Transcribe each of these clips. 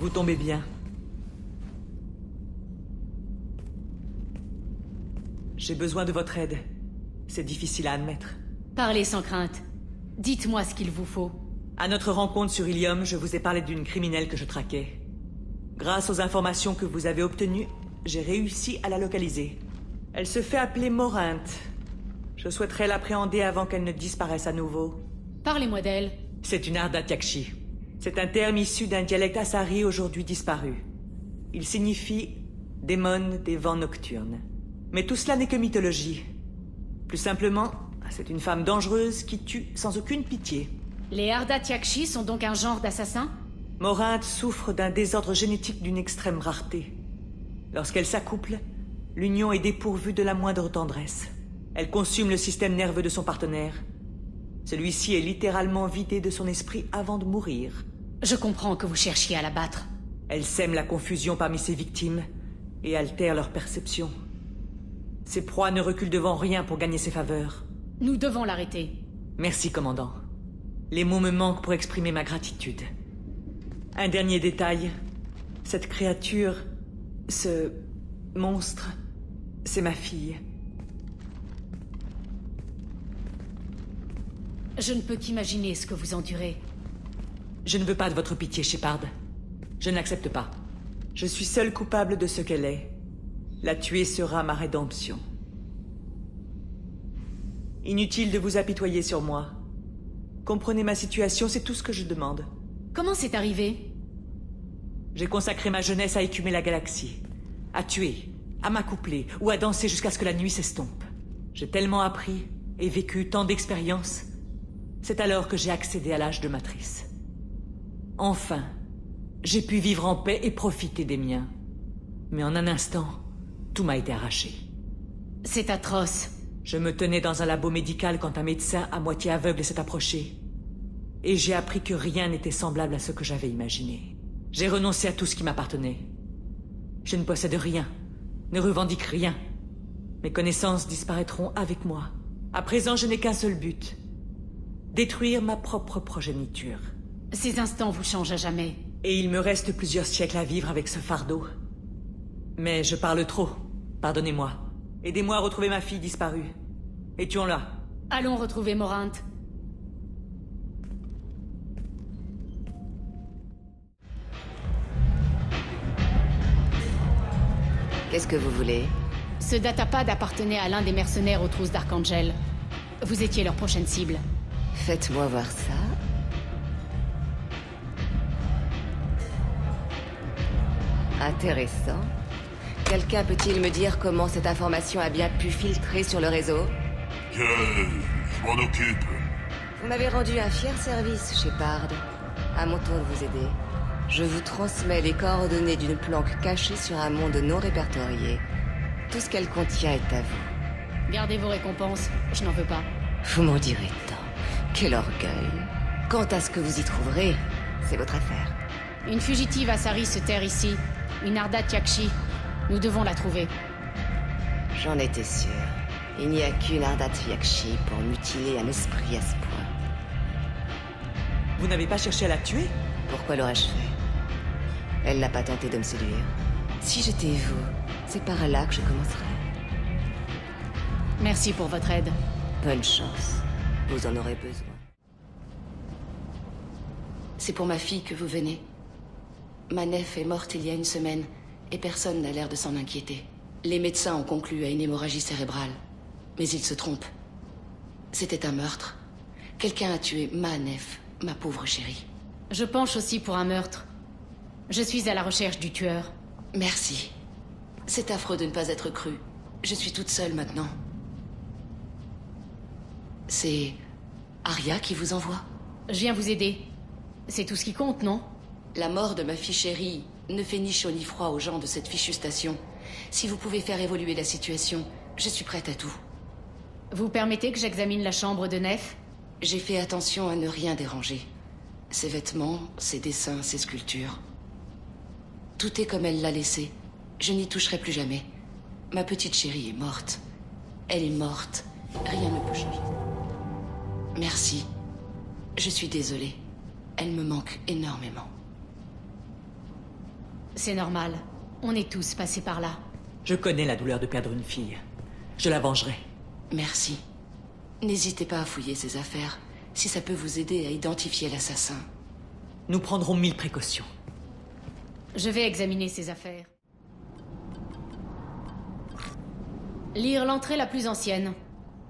Vous tombez bien. J'ai besoin de votre aide. C'est difficile à admettre. Parlez sans crainte. Dites-moi ce qu'il vous faut. À notre rencontre sur Ilium, je vous ai parlé d'une criminelle que je traquais. Grâce aux informations que vous avez obtenues, j'ai réussi à la localiser. Elle se fait appeler Morinthe. Je souhaiterais l'appréhender avant qu'elle ne disparaisse à nouveau. Parlez-moi d'elle. C'est une Ardat Yakshi. C'est un terme issu d'un dialecte assari aujourd'hui disparu. Il signifie « démon des vents nocturnes ». Mais tout cela n'est que mythologie. Plus simplement, c'est une femme dangereuse qui tue sans aucune pitié. Les Ardat Yakshi sont donc un genre d'assassin? Morinthe souffre d'un désordre génétique d'une extrême rareté. Lorsqu'elle s'accouple, l'union est dépourvue de la moindre tendresse. Elle consume le système nerveux de son partenaire. Celui-ci est littéralement vidé de son esprit avant de mourir. Je comprends que vous cherchiez à la battre. Elle sème la confusion parmi ses victimes et altère leur perception. Ses proies ne reculent devant rien pour gagner ses faveurs. Nous devons l'arrêter. Merci, commandant. Les mots me manquent pour exprimer ma gratitude. Un dernier détail. Cette créature, ce monstre, c'est ma fille. Je ne peux qu'imaginer ce que vous endurez. Je ne veux pas de votre pitié, Shepard. Je n'accepte pas. Je suis seul coupable de ce qu'elle est. La tuer sera ma rédemption. Inutile de vous apitoyer sur moi. Comprenez ma situation, c'est tout ce que je demande. Comment c'est arrivé? J'ai consacré ma jeunesse à écumer la galaxie, à tuer, à m'accoupler ou à danser jusqu'à ce que la nuit s'estompe. J'ai tellement appris et vécu tant d'expériences. C'est alors que j'ai accédé à l'âge de matrice. Enfin, j'ai pu vivre en paix et profiter des miens. Mais en un instant, tout m'a été arraché. C'est atroce. Je me tenais dans un labo médical quand un médecin à moitié aveugle s'est approché. Et j'ai appris que rien n'était semblable à ce que j'avais imaginé. J'ai renoncé à tout ce qui m'appartenait. Je ne possède rien, ne revendique rien. Mes connaissances disparaîtront avec moi. À présent, je n'ai qu'un seul but. Détruire ma propre progéniture. Ces instants vous changent à jamais. Et il me reste plusieurs siècles à vivre avec ce fardeau. Mais je parle trop. Pardonnez-moi. Aidez-moi à retrouver ma fille disparue. Et tuons-la. Allons retrouver Morinthe. Qu'est-ce que vous voulez? Ce datapad appartenait à l'un des mercenaires aux trousses d'Archangel. Vous étiez leur prochaine cible. Faites-moi voir ça. Intéressant. Quelqu'un peut-il me dire comment cette information a bien pu filtrer sur le réseau? Je m'en occupe. Vous m'avez rendu un fier service, Shepard. À mon tour de vous aider. Je vous transmets les coordonnées d'une planque cachée sur un monde non répertorié. Tout ce qu'elle contient est à vous. Gardez vos récompenses, je n'en veux pas. Vous m'en direz tant. Quel orgueil. Quant à ce que vous y trouverez, c'est votre affaire. Une fugitive Asari se terre ici. Une Ardat Yakshi. Nous devons la trouver. J'en étais sûr. Il n'y a qu'une Ardat Yakshi pour mutiler un esprit à ce point. Vous n'avez pas cherché à la tuer? Pourquoi l'aurais-je fait? Elle n'a pas tenté de me séduire. Si j'étais vous, c'est par là que je commencerais. Merci pour votre aide. Bonne chance. Vous en aurez besoin. C'est pour ma fille que vous venez. Ma nef est morte il y a une semaine, et personne n'a l'air de s'en inquiéter. Les médecins ont conclu à une hémorragie cérébrale. Mais ils se trompent. C'était un meurtre. Quelqu'un a tué ma nef, ma pauvre chérie. Je penche aussi pour un meurtre. Je suis à la recherche du tueur. Merci. C'est affreux de ne pas être cru. Je suis toute seule maintenant. C'est Aria qui vous envoie? Je viens vous aider. C'est tout ce qui compte, non? La mort de ma fille chérie ne fait ni chaud ni froid aux gens de cette fichue station. Si vous pouvez faire évoluer la situation, je suis prête à tout. Vous permettez que j'examine la chambre de Nef? J'ai fait attention à ne rien déranger. Ses vêtements, ses dessins, ses sculptures. Tout est comme elle l'a laissé. Je n'y toucherai plus jamais. Ma petite chérie est morte. Elle est morte. Rien ne peut changer. Merci. Je suis désolée. Elle me manque énormément. C'est normal. On est tous passés par là. Je connais la douleur de perdre une fille. Je la vengerai. Merci. N'hésitez pas à fouiller ces affaires, si ça peut vous aider à identifier l'assassin. Nous prendrons 1000 précautions. Je vais examiner ces affaires. Lire l'entrée la plus ancienne.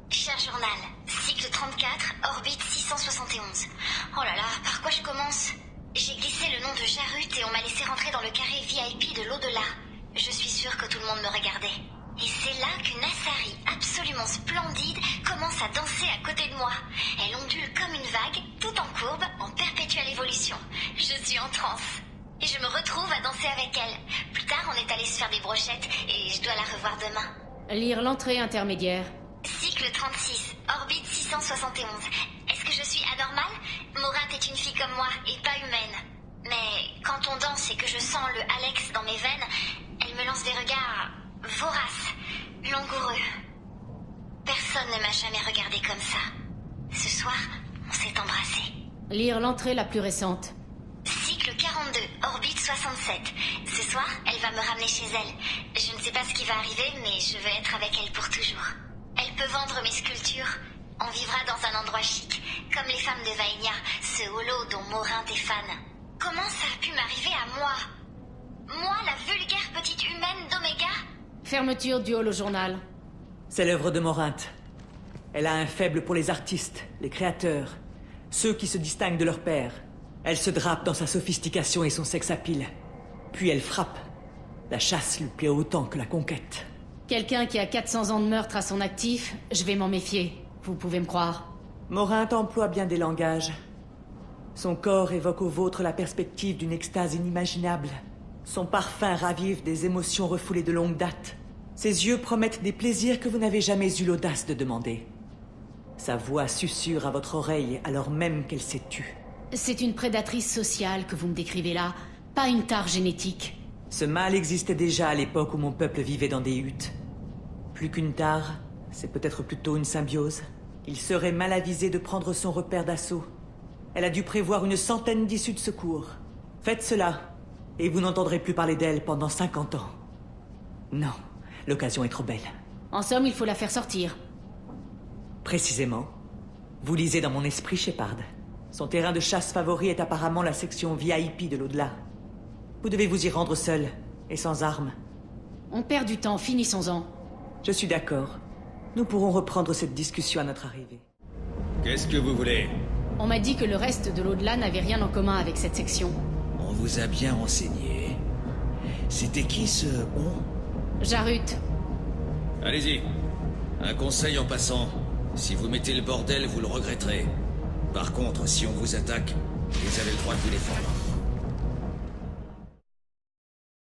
Cher journal, cycle 34, orbite 671. Oh là là, par quoi je commence? J'ai glissé le nom de Jarut et on m'a laissé rentrer dans le carré VIP de l'au-delà. Je suis sûre que tout le monde me regardait. Et c'est là qu'une Asari absolument splendide commence à danser à côté de moi. Elle ondule comme une vague, tout en courbe, en perpétuelle évolution. Je suis en transe. Et je me retrouve à danser avec elle. Plus tard, on est allé se faire des brochettes et je dois la revoir demain. Lire l'entrée intermédiaire. Cycle 36, orbite 671. Est-ce que je suis anormale? Morat est une fille comme moi et pas humaine. Mais quand on danse et que je sens le Alex dans mes veines, elle me lance des regards voraces, langoureux. Personne ne m'a jamais regardé comme ça. Ce soir, on s'est embrassés. Lire l'entrée la plus récente. Cycle 42, orbite 67. Ce soir, elle va me ramener chez elle. Je ne sais pas ce qui va arriver, mais je veux être avec elle pour toujours. Elle peut vendre mes sculptures. On vivra dans un endroit chic, comme les femmes de Vaenia, ce holo dont Morin est fan. Comment ça a pu m'arriver à moi? Moi, la vulgaire petite humaine d'Oméga? Fermeture du hall au journal. C'est l'œuvre de Morinthe. Elle a un faible pour les artistes, les créateurs, ceux qui se distinguent de leur père. Elle se drape dans sa sophistication et son sex-appeal. Puis elle frappe. La chasse lui plaît autant que la conquête. Quelqu'un qui a 400 ans de meurtre à son actif, je vais m'en méfier. Vous pouvez me croire. Morinthe emploie bien des langages. Son corps évoque au vôtre la perspective d'une extase inimaginable. Son parfum ravive des émotions refoulées de longue date. Ses yeux promettent des plaisirs que vous n'avez jamais eu l'audace de demander. Sa voix susurre à votre oreille alors même qu'elle s'est tue. C'est une prédatrice sociale que vous me décrivez là, pas une tare génétique. Ce mal existait déjà à l'époque où mon peuple vivait dans des huttes. Plus qu'une tare, c'est peut-être plutôt une symbiose. Il serait mal avisé de prendre son repère d'assaut. Elle a dû prévoir une centaine d'issues de secours. Faites cela, et vous n'entendrez plus parler d'elle pendant 50 ans. Non, l'occasion est trop belle. En somme, il faut la faire sortir. Précisément. Vous lisez dans mon esprit, Shepard. Son terrain de chasse favori est apparemment la section VIP de l'au-delà. Vous devez vous y rendre seul, et sans armes. On perd du temps, finissons-en. Je suis d'accord. Nous pourrons reprendre cette discussion à notre arrivée. Qu'est-ce que vous voulez? On m'a dit que le reste de l'au-delà n'avait rien en commun avec cette section. On vous a bien renseigné. C'était qui ce on? Jarut. Allez-y. Un conseil en passant. Si vous mettez le bordel, vous le regretterez. Par contre, si on vous attaque, vous avez le droit de vous défendre.